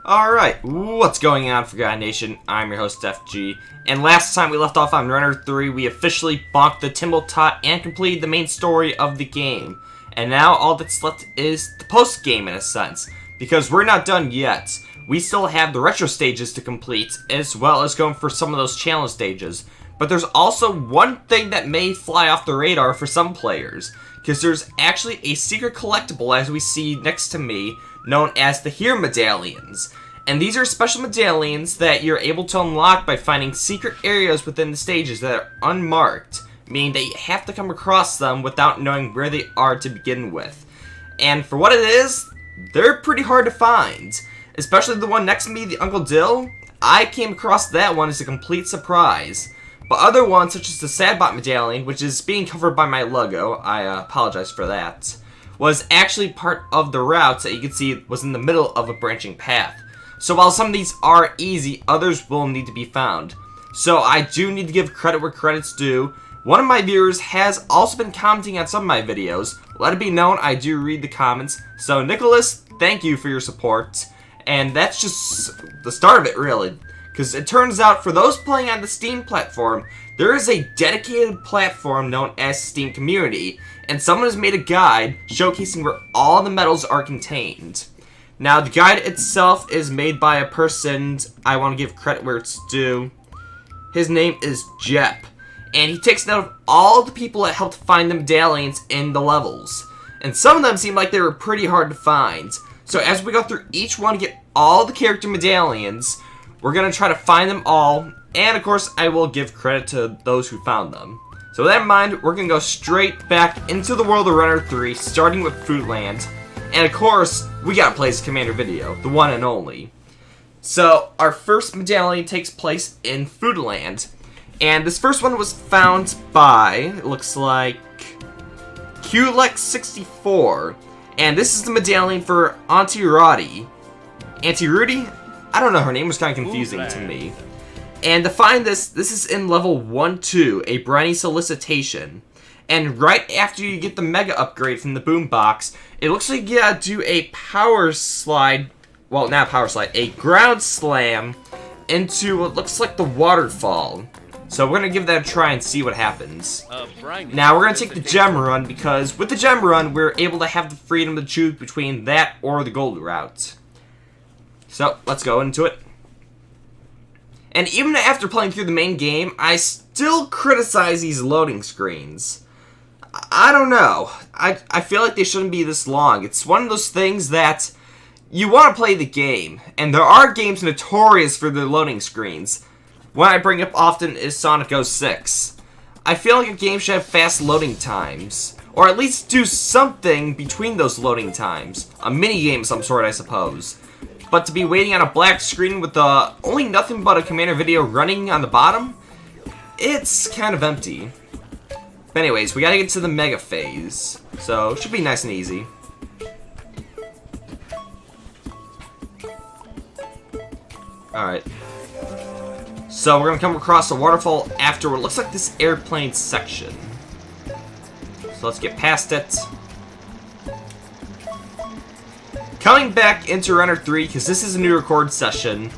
Alright, what's going on, Forgotten Nation? I'm your host, FG, and last time we left off on Runner 3, we officially bonked the Timble Tot and completed the main story of the game. And now all that's left is the post-game, in a sense, because we're not done yet. We still have the retro stages to complete, as well as going for some of those challenge stages. But there's also one thing that may fly off the radar for some players, because there's actually a secret collectible, as we see next to me, known as the Here Medallions. And these are special medallions that you're able to unlock by finding secret areas within the stages that are unmarked, meaning that you have to come across them without knowing where they are to begin with. And for what it is, they're pretty hard to find. Especially the one next to me, the Uncle Dill. I came across that one as a complete surprise. But other ones, such as the Sadbot medallion, which is being covered by my logo, I apologize for that, was actually part of the routes that you can see was in the middle of a branching path. So while some of these are easy, others will need to be found. So I do need to give credit where credit's due. One of my viewers has also been commenting on some of my videos. Let it be known I do read the comments. So Nicholas, thank you for your support. And that's just the start of it, really. Because it turns out for those playing on the Steam platform, there is a dedicated platform known as Steam Community, and someone has made a guide showcasing where all the medals are contained. Now, the guide itself is made by a person, I want to give credit where it's due. His name is Jep, and he takes note of all the people that helped find the medallions in the levels. And some of them seem like they were pretty hard to find. So as we go through each one to get all the character medallions, we're going to try to find them all, and of course I will give credit to those who found them. So with that in mind, we're going to go straight back into the world of Runner 3, starting with Foodland. And of course, we gotta play as Commander Video, the one and only. So, our first medallion takes place in Foodland. And this first one was found by, it looks like, QLex64. And this is the medallion for Auntie Roddy. Auntie Rudy? I don't know, her name was kind of confusing to me. And to find this is in level 1-2, a Briny Solicitation. And right after you get the Mega Upgrade from the Boombox, it looks like you gotta do a Power Slide, well, not a Power Slide, a Ground Slam into what looks like the Waterfall. So we're gonna give that a try and see what happens. Now we're gonna take the Gem Run, because with the Gem Run, we're able to have the freedom to choose between that or the Gold Route. So, let's go into it. And even after playing through the main game, I still criticize these loading screens. I don't know. I feel like they shouldn't be this long. It's one of those things that you want to play the game, and there are games notorious for their loading screens. One I bring up often is Sonic 06. I feel like a game should have fast loading times, or at least do something between those loading times. A mini-game of some sort, I suppose. But to be waiting on a black screen with only nothing but a Commander Video running on the bottom, it's kind of empty. But anyways, we gotta get to the Mega Phase, so it should be nice and easy. Alright. So we're gonna come across a waterfall after what looks like this airplane section. So let's get past it. Coming back into Runner 3, because this is a new record session,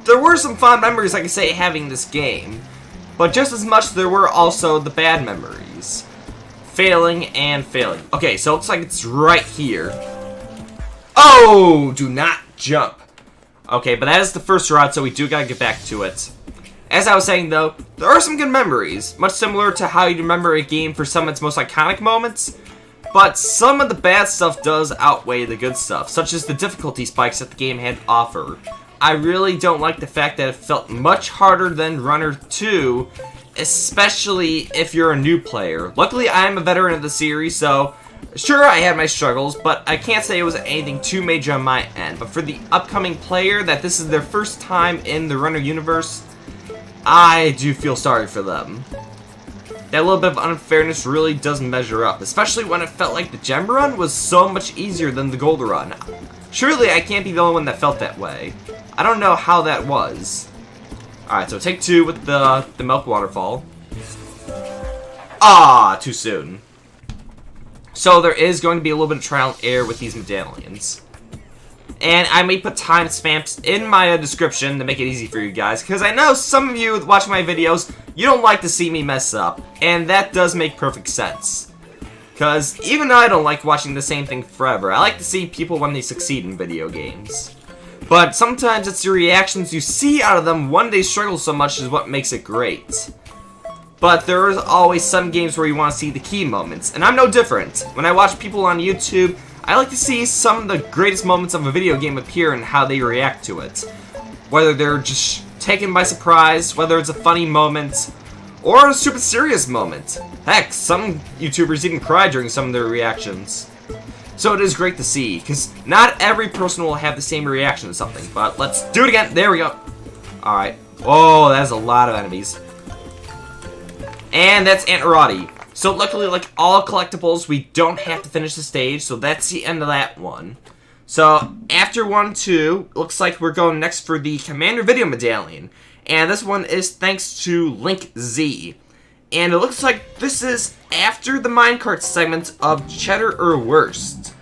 there were some fond memories, like I say, having this game. But just as much, there were also the bad memories. Failing and failing. Okay, so it looks like it's right here. Oh! Do not jump. Okay, but that is the first route, so we do gotta get back to it. As I was saying, though, there are some good memories. Much similar to how you remember a game for some of its most iconic moments. But some of the bad stuff does outweigh the good stuff, such as the difficulty spikes that the game had to offer. I really don't like the fact that it felt much harder than Runner 2, especially if you're a new player. Luckily, I am a veteran of the series, so sure, I had my struggles, but I can't say it was anything too major on my end. But for the upcoming player that this is their first time in the Runner universe, I do feel sorry for them. That little bit of unfairness really does measure up, especially when it felt like the Gem Run was so much easier than the Gold Run. Surely I can't be the only one that felt that way. I don't know how that was. Alright, so take 2 with the Milk Waterfall. Ah, too soon. So there is going to be a little bit of trial and error with these medallions. And I may put timestamps in my description to make it easy for you guys, because I know some of you watching my videos, you don't like to see me mess up, and that does make perfect sense. Because even though I don't like watching the same thing forever, I like to see people when they succeed in video games. But sometimes it's the reactions you see out of them when they struggle so much is what makes it great. But there is always some games where you want to see the key moments, and I'm no different. When I watch people on YouTube, I like to see some of the greatest moments of a video game appear and how they react to it. Whether they're just taken by surprise, whether it's a funny moment, or a super serious moment. Heck, some YouTubers even cry during some of their reactions. So it is great to see, because not every person will have the same reaction to something. But let's do it again. There we go. Alright. Oh, that's a lot of enemies. And that's Antarati. So luckily, like all collectibles, we don't have to finish the stage, so that's the end of that one. So after 1, 2, looks like we're going next for the Commander Video Medallion. And this one is thanks to Link Z. And it looks like this is after the minecart segment of Cheddar or Worst.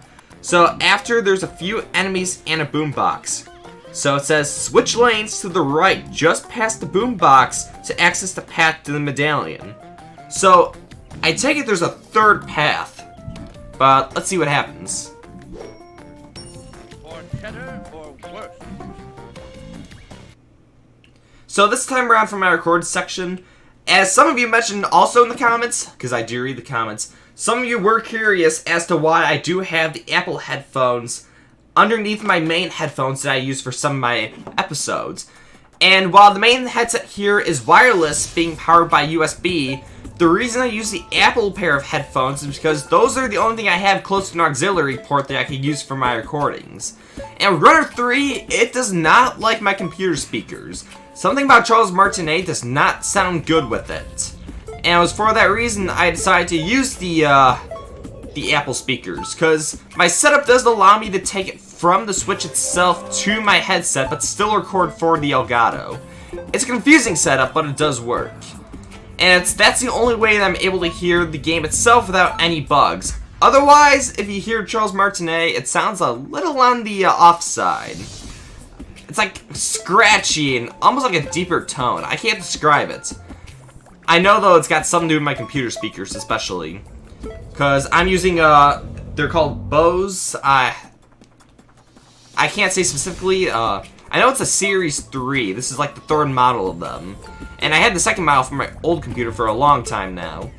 So after there's a few enemies and a boombox. So it says, switch lanes to the right just past the boombox to access the path to the medallion. So I take it there's a third path, but let's see what happens. Or Cheddar or Worst. So this time around for my record section, as some of you mentioned also in the comments, because I do read the comments, some of you were curious as to why I do have the Apple headphones underneath my main headphones that I use for some of my episodes. And while the main headset here is wireless, being powered by USB, the reason I use the Apple pair of headphones is because those are the only thing I have close to an auxiliary port that I can use for my recordings. And Runner 3, it does not like my computer speakers. Something about Charles Martinet does not sound good with it. And it was for that reason I decided to use the Apple speakers, because my setup does allow me to take it from the Switch itself to my headset, but still record for the Elgato. It's a confusing setup, but it does work. And that's the only way that I'm able to hear the game itself without any bugs. Otherwise, if you hear Charles Martinet, it sounds a little on the offside. It's like scratchy and almost like a deeper tone. I can't describe it. I know though it's got something to do with my computer speakers especially. Because I'm using, they're called Bose. I can't say specifically, I know it's a Series 3. This is like the third model of them. And I had the second model from my old computer for a long time now.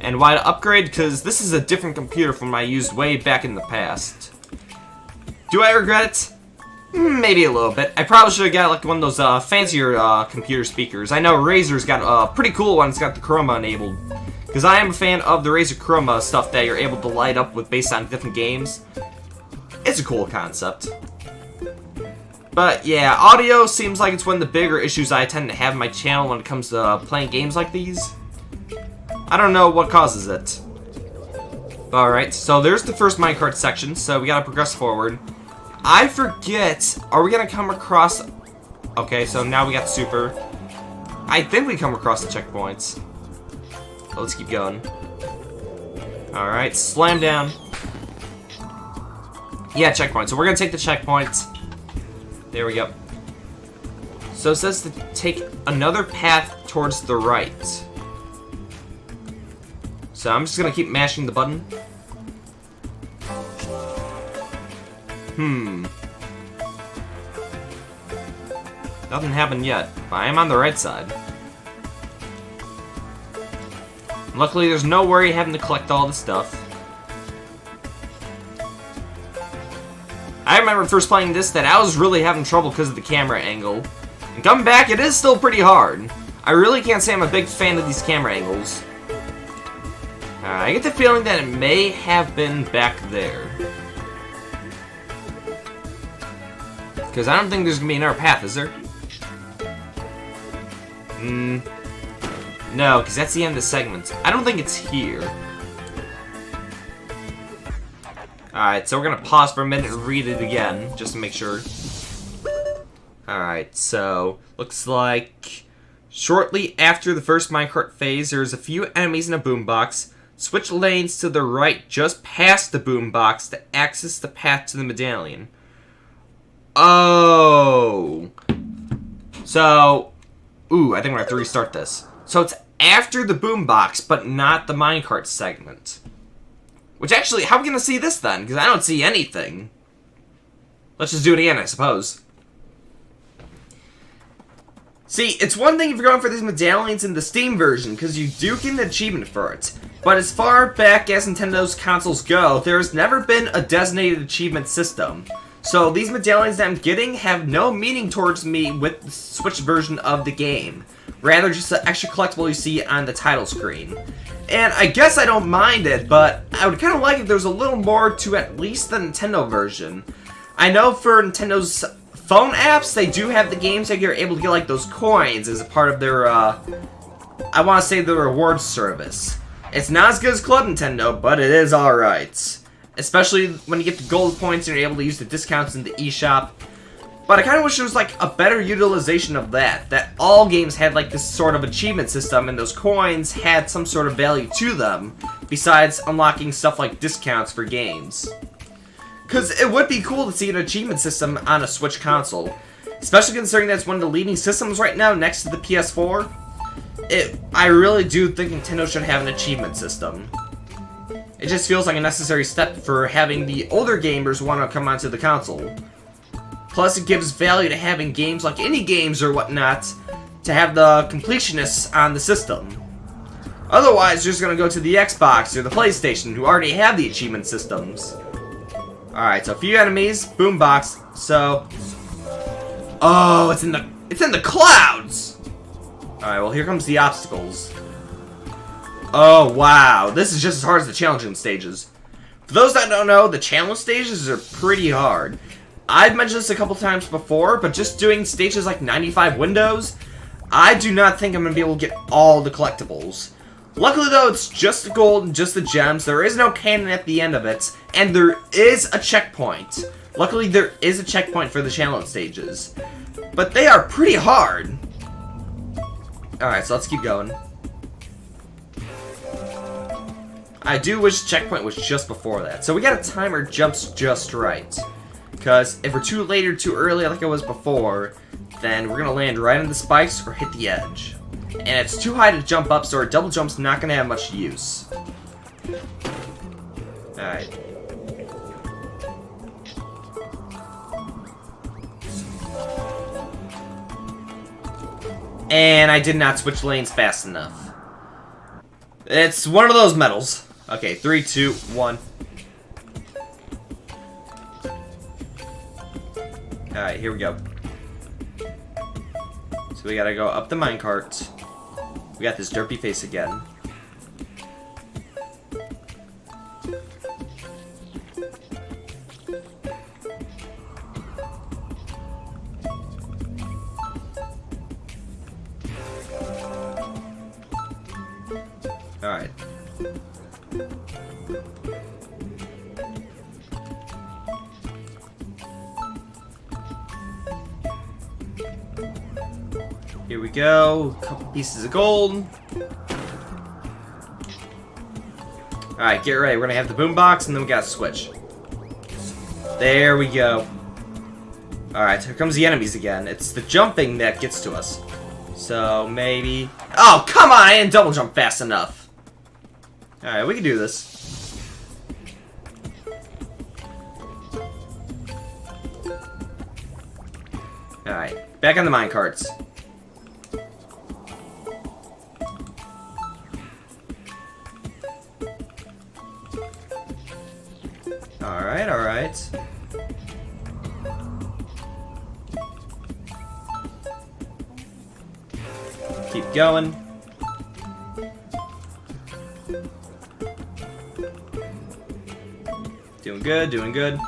And why to upgrade? Because this is a different computer from what I used way back in the past. Do I regret it? Maybe a little bit. I probably should have got like one of those fancier computer speakers. I know Razer's got a pretty cool one. It's got the chroma enabled. Because I am a fan of the Razer Chroma stuff that you're able to light up with based on different games. It's a cool concept. But yeah, audio seems like it's one of the bigger issues I tend to have in my channel when it comes to playing games like these. I don't know what causes it. Alright, so there's the first minecart section, so we gotta progress forward. I forget, are we gonna come across... Okay, so now we got the super. I think we come across the checkpoints. So let's keep going. Alright, slam down. Yeah, checkpoint. So we're gonna take the checkpoint. There we go. So it says to take another path towards the right. So I'm just gonna keep mashing the button. Nothing happened yet, but I am on the right side. Luckily, there's no worry having to collect all the stuff. I remember first playing this that I was really having trouble because of the camera angle. And coming back, it is still pretty hard. I really can't say I'm a big fan of these camera angles. I get the feeling that it may have been back there. Because I don't think there's going to be another path, is there? No, because that's the end of the segment. I don't think it's here. Alright, so we're going to pause for a minute and read it again, just to make sure. Alright, so, looks like... Shortly after the first minecart phase, there's a few enemies in a boombox. Switch lanes to the right just past the boombox to access the path to the medallion. Oh. So, ooh, I think we're gonna have to restart this. So it's after the boombox, but not the minecart segment. Which actually, how are we gonna see this then? Because I don't see anything. Let's just do it again, I suppose. See, it's one thing if you're going for these medallions in the Steam version, because you do get an achievement for it. But as far back as Nintendo's consoles go, there's never been a designated achievement system. So these medallions that I'm getting have no meaning towards me with the Switch version of the game. Rather just the extra collectible you see on the title screen. And I guess I don't mind it, but I would kind of like if there was a little more to at least the Nintendo version. I know for Nintendo's phone apps, they do have the games that you're able to get like those coins as a part of their, I want to say the rewards service. It's not as good as Club Nintendo, but it is alright. Especially when you get the gold points and you're able to use the discounts in the eShop. But I kind of wish there was like a better utilization of that. That all games had like this sort of achievement system and those coins had some sort of value to them. Besides unlocking stuff like discounts for games. Because it would be cool to see an achievement system on a Switch console. Especially considering that's one of the leading systems right now next to the PS4. I really do think Nintendo should have an achievement system. It just feels like a necessary step for having the older gamers want to come onto the console. Plus it gives value to having games like indie games or whatnot to have the completionists on the system. Otherwise, you're just going to go to the Xbox or the PlayStation who already have the achievement systems. Alright, so a few enemies, boombox, so... Oh, it's in the clouds! Alright, well here comes the obstacles. Oh, wow, this is just as hard as the challenging stages. For those that don't know, the challenge stages are pretty hard. I've mentioned this a couple times before, but just doing stages like 95 windows, I do not think I'm going to be able to get all the collectibles. Luckily though, it's just the gold and just the gems. There is no cannon at the end of it, and there is a checkpoint. Luckily there is a checkpoint for the challenge stages. But they are pretty hard. Alright, so let's keep going. I do wish the checkpoint was just before that. So we got a timer jumps just right. Because if we're too late or too early like I was before, then we're going to land right on the spikes or hit the edge. And it's too high to jump up, so our double jump's not going to have much use. Alright. And I did not switch lanes fast enough. It's one of those medals. Okay, 3, 2, 1. Alright, here we go. So we gotta go up the minecart. We got this derpy face again. Alright. Here we go. A couple pieces of gold. Alright, get ready. We're gonna have the boombox and then we gotta switch. There we go. Alright, here comes the enemies again. It's the jumping that gets to us. So maybe... Oh, come on! I didn't double jump fast enough. Alright, we can do this. Alright, back on the minecarts. Alright, alright. Keep going. Doing good, doing good.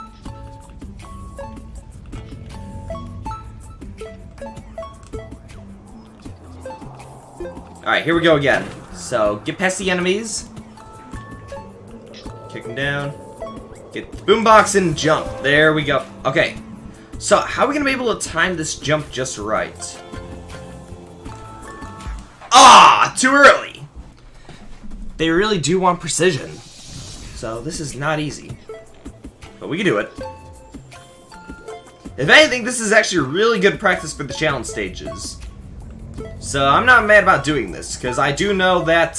Alright, here we go again. So, get past the enemies. Kick them down. Get the boombox and jump. There we go. Okay. So, how are we going to be able to time this jump just right? Ah! Too early! They really do want precision. So, this is not easy. But we can do it. If anything, this is actually really good practice for the challenge stages. So I'm not mad about doing this, because I do know that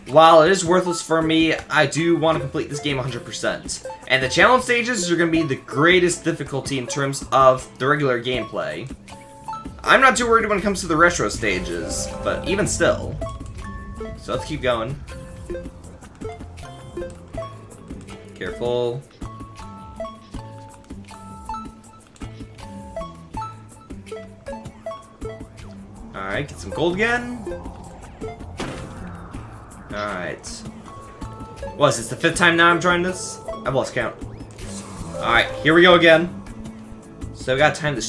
while it is worthless for me, I do want to complete this game 100%. And the challenge stages are going to be the greatest difficulty in terms of the regular gameplay. I'm not too worried when it comes to the retro stages, but even still. So let's keep going. Careful. Alright, get some gold again. Alright. What is this, the 5th time now I'm trying this? I've lost count. Alright, here we go again. So we got time to...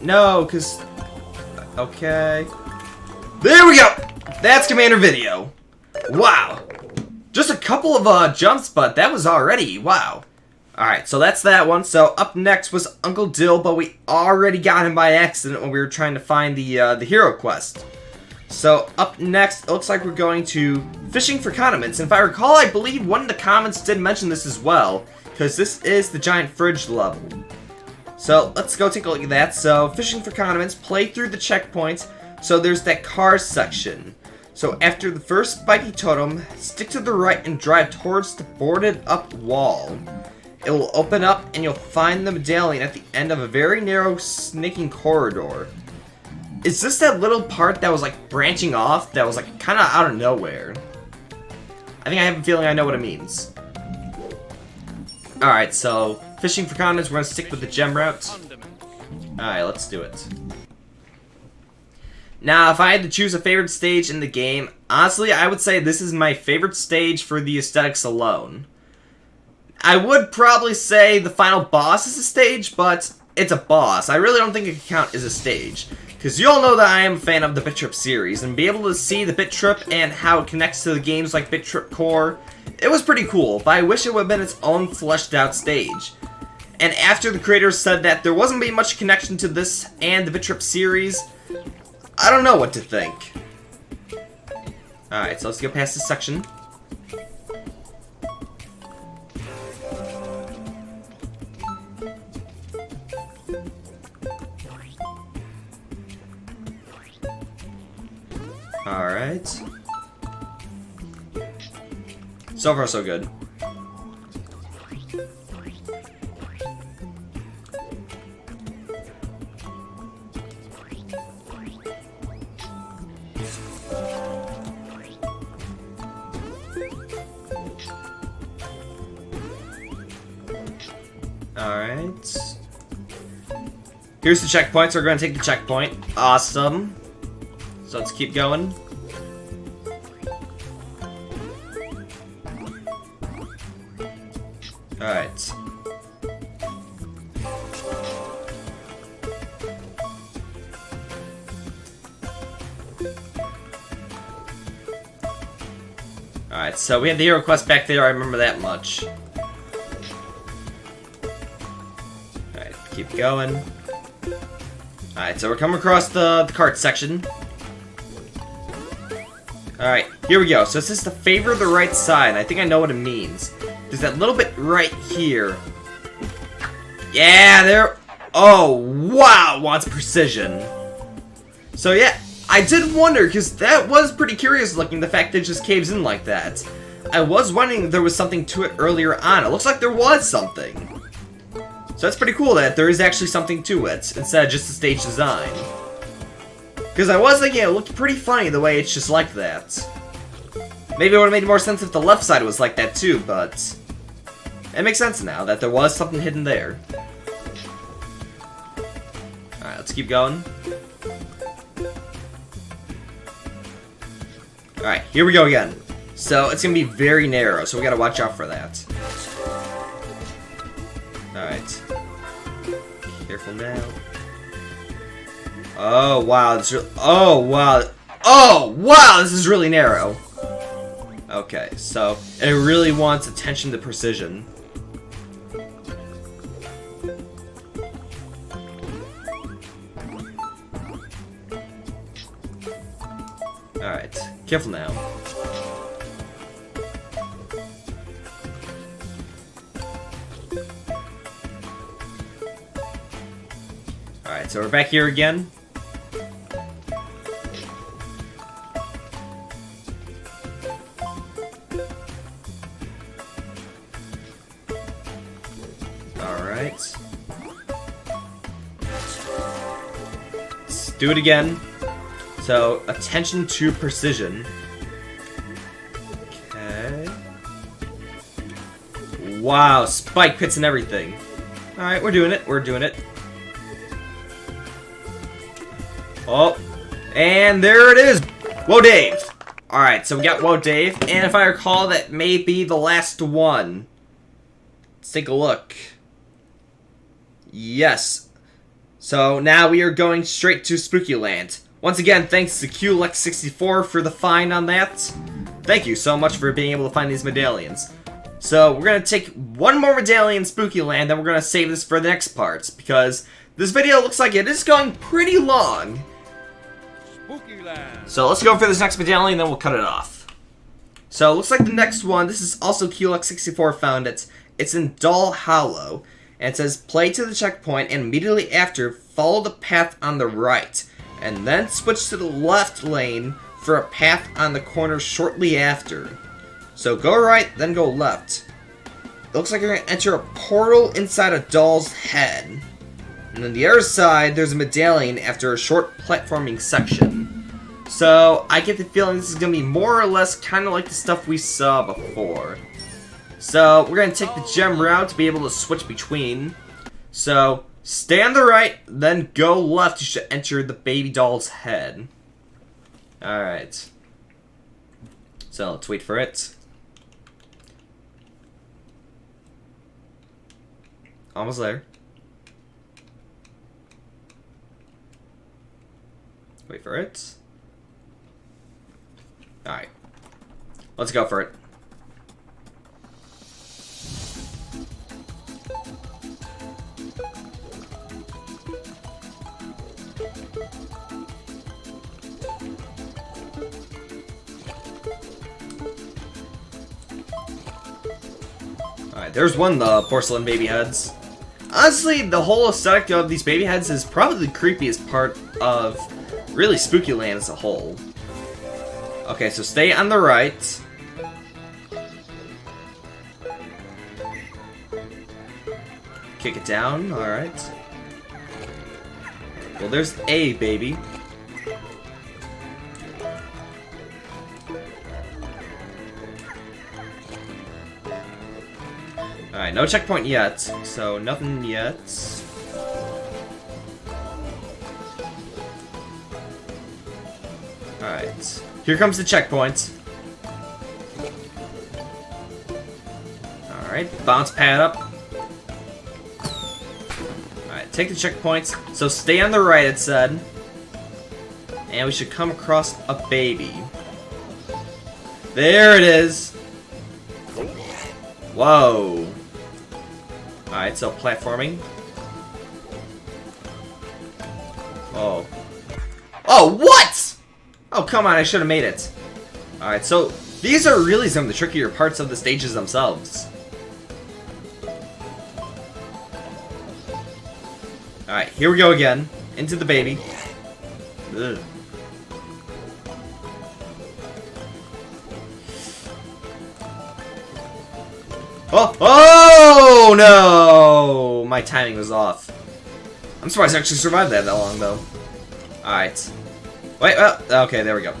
No, because... Okay. There we go! That's Commander Video. Wow. Just a couple of jumps, but that was already... Wow. Alright, so that's that one. So up next was Uncle Dill, but we already got him by accident when we were trying to find the hero quest. So up next, it looks like we're going to Fishing for Condiments. And if I recall, I believe one of the comments did mention this as well, because this is the giant fridge level. So let's go take a look at that. So Fishing for Condiments, play through the checkpoints. So there's that cars section. So after the first spiky totem, stick to the right and drive towards the boarded up wall. It will open up and you'll find the medallion at the end of a very narrow snaking corridor. Is this that little part that was like branching off that was like kind of out of nowhere? I think I have a feeling I know what it means. Alright, so Fishing for Condiments, we're going to stick with the gem route. Alright, let's do it. Now, if I had to choose a favorite stage in the game, honestly, I would say this is my favorite stage for the aesthetics alone. I would probably say the final boss is a stage, but it's a boss. I really don't think it can count as a stage. Because you all know that I am a fan of the Bit.Trip series, and be able to see the Bit.Trip and how it connects to the games like Bit.Trip Core, it was pretty cool, but I wish it would have been its own fleshed out stage. And after the creators said that there wasn't being much connection to this and the Bit.Trip series, I don't know what to think. Alright, so let's go past this section. Alright. So far, so good. Alright. Here's the checkpoint, so we're going to take the checkpoint. Awesome. So let's keep going. Alright. Alright, so we have the hero quest back there, I remember that much. Alright, keep going. Alright, so we're coming across the cart section. Alright, here we go. So this is the favor the right side. I think I know what it means. There's that little bit right here. Yeah, there. Oh, wow, wants precision. So yeah, I did wonder, because that was pretty curious looking, the fact that it just caves in like that. I was wondering if there was something to it earlier on. It looks like there was something. So that's pretty cool that there is actually something to it, instead of just the stage design. Because I was thinking it looked pretty funny the way it's just like that. Maybe it would have made more sense if the left side was like that too, but... it makes sense now that there was something hidden there. Alright, let's keep going. Alright, here we go again. So, it's gonna be very narrow, so we gotta watch out for that. Alright. Careful now. Oh, wow, this is oh, wow. Oh, wow, this is really narrow. Okay, so it really wants attention to precision. Alright, careful now. Alright, so we're back here again. Alright. Let's do it again. So, attention to precision. Okay. Wow, spike pits and everything. Alright, we're doing it. We're doing it. Oh, and there it is. Whoa, Dave. Alright, so we got Whoa, Dave. And if I recall, that may be the last one. Let's take a look. Yes. So now we are going straight to Spooky Land. Once again, thanks to QLex64 for the find on that. Thank you so much for being able to find these medallions. So we're going to take one more medallion in Spooky Land, then we're going to save this for the next parts, because this video looks like it is going pretty long. Spooky Land. So let's go for this next medallion, then we'll cut it off. So it looks like the next one, this is also QLex64 found it. It's in Dull Hollow, and it says play to the checkpoint, and immediately after, follow the path on the right, and then switch to the left lane for a path on the corner shortly after. So go right, then go left. It looks like you're going to enter a portal inside a doll's head. And on the other side, there's a medallion after a short platforming section. So I get the feeling this is going to be more or less kind of like the stuff we saw before. So we're going to take the gem route to be able to switch between. So stay on the right, then go left. You should enter the baby doll's head. Alright. So let's wait for it. Almost there. Wait for it. Alright. Let's go for it. Alright, there's one of the porcelain baby heads. Honestly, the whole aesthetic of these baby heads is probably the creepiest part of really Spooky Land as a whole. Okay, so stay on the right. Kick it down, alright. Well, there's a baby. Alright, no checkpoint yet, so nothing yet. Alright, here comes the checkpoint. Alright, bounce pad up. Alright, take the checkpoints. So stay on the right, it said. And we should come across a baby. There it is! Whoa! Alright, so platforming. Oh. Oh, what?! Oh, come on, I should have made it. Alright, so these are really some of the trickier parts of the stages themselves. Alright, here we go again. Into the baby. Ugh. Oh! Oh no! My timing was off. I'm surprised I actually survived that long, though. Alright. Wait, well, okay, there we go.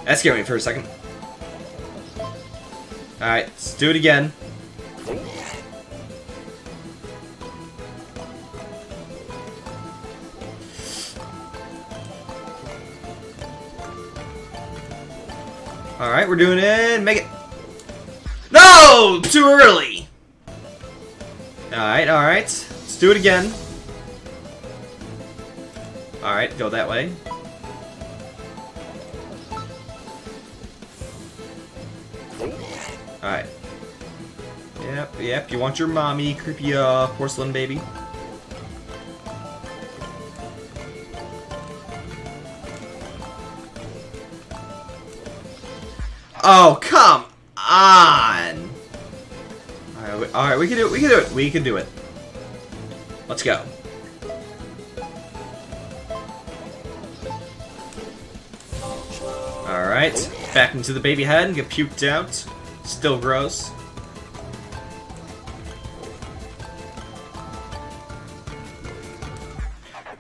That scared me for a second. Alright, let's do it again. Alright, we're doing it. Make it. No! Too early! Alright, alright. Let's do it again. Alright, go that way. Alright. Yep, yep, you want your mommy, creepy porcelain baby. Oh, come on! Alright, we can do it, we can do it, we can do it. Let's go. Alright, back into the baby head and get puked out. Still gross.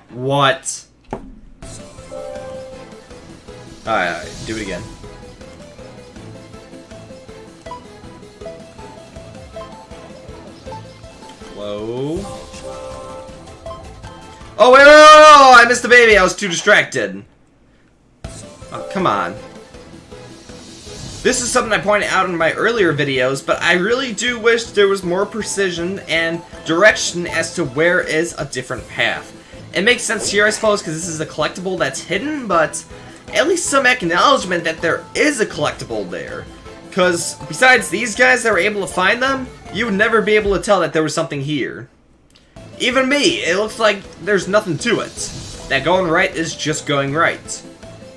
What? Alright, do it again. Hello? Oh, wait, I missed the baby. I was too distracted. Oh, come on. This is something I pointed out in my earlier videos, but I really do wish there was more precision and direction as to where is a different path. It makes sense here, I suppose, because this is a collectible that's hidden, but at least some acknowledgement that there is a collectible there. Because besides these guys that were able to find them, you would never be able to tell that there was something here. Even me, it looks like there's nothing to it. That going right is just going right.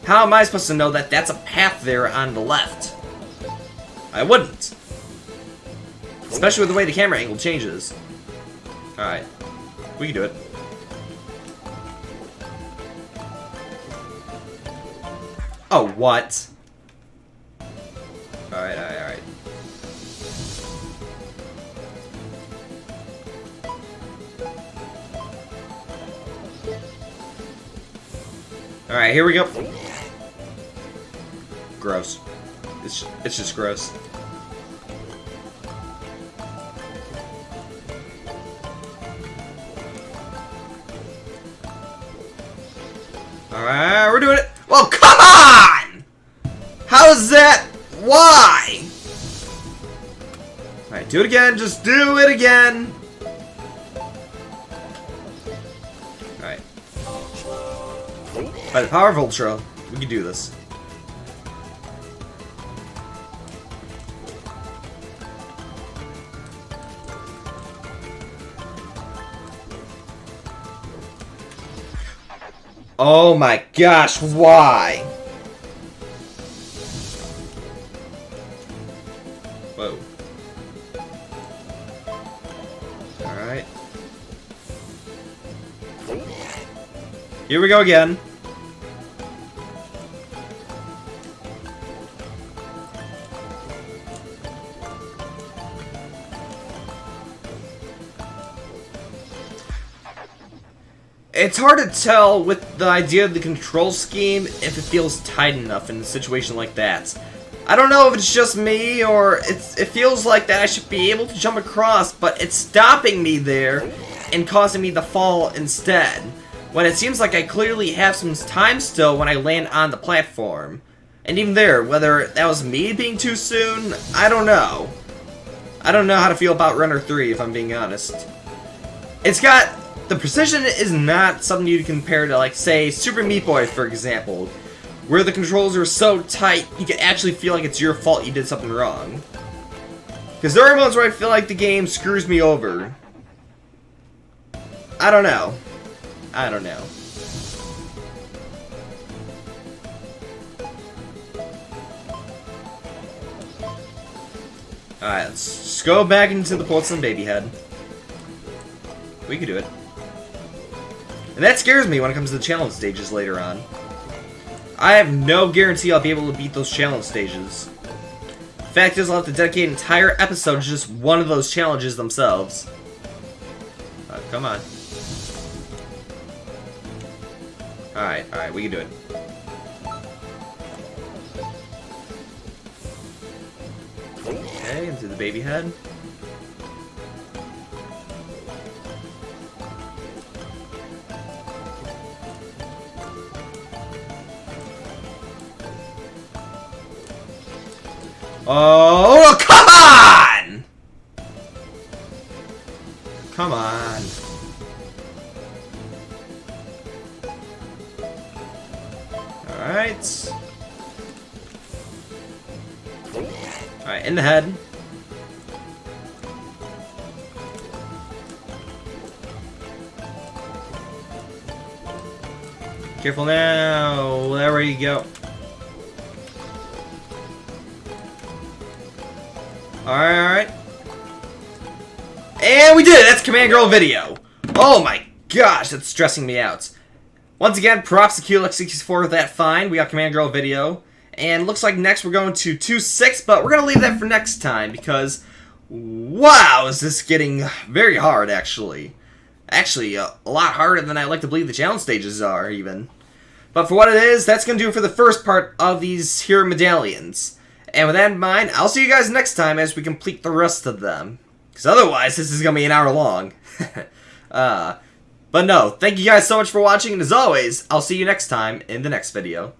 How am I supposed to know that that's a path there on the left? I wouldn't. Especially with the way the camera angle changes. Alright. We can do it. Oh, what? Alright, alright, alright. Alright, here we go. Gross. It's just gross. Alright, we're doing it. Well, come on! How's that? Why? Alright, do it again. Just do it again. Alright. By the power of Ultra, we can do this. Oh my gosh, why? Whoa. Alright. Here we go again. It's hard to tell with the idea of the control scheme if it feels tight enough in a situation like that. I don't know if it's just me or it feels like that I should be able to jump across, but it's stopping me there and causing me to fall instead. When it seems like I clearly have some time still when I land on the platform. And even there, whether that was me being too soon, I don't know. I don't know how to feel about Runner 3 if I'm being honest. It's got... The precision is not something you can compare to, like, say, Super Meat Boy, for example, where the controls are so tight you can actually feel like it's your fault you did something wrong. Because there are moments where I feel like the game screws me over. I don't know. I don't know. Alright, let's just go back into the Porcelain Baby Head. We can do it. And that scares me when it comes to the challenge stages later on. I have no guarantee I'll be able to beat those challenge stages. Fact is, I'll have to dedicate an entire episode to just one of those challenges themselves. Come on. Alright, alright, we can do it. Okay, into the baby head. Oh, come on! Come on. Alright. Alright, in the head. Careful now. There you go. Alright. And we did it! That's Command Girl video. Oh my gosh, that's stressing me out. Once again, props to QLX64 with that find. We got Command Girl video. And looks like next we're going to 2-6, but we're going to leave that for next time because, wow, is this getting very hard, actually. Actually, a lot harder than I like to believe the challenge stages are, even. But for what it is, that's going to do it for the first part of these here medallions. And with that in mind, I'll see you guys next time as we complete the rest of them. Because otherwise, this is going to be an hour long. But no, thank you guys so much for watching, and as always, I'll see you next time in the next video.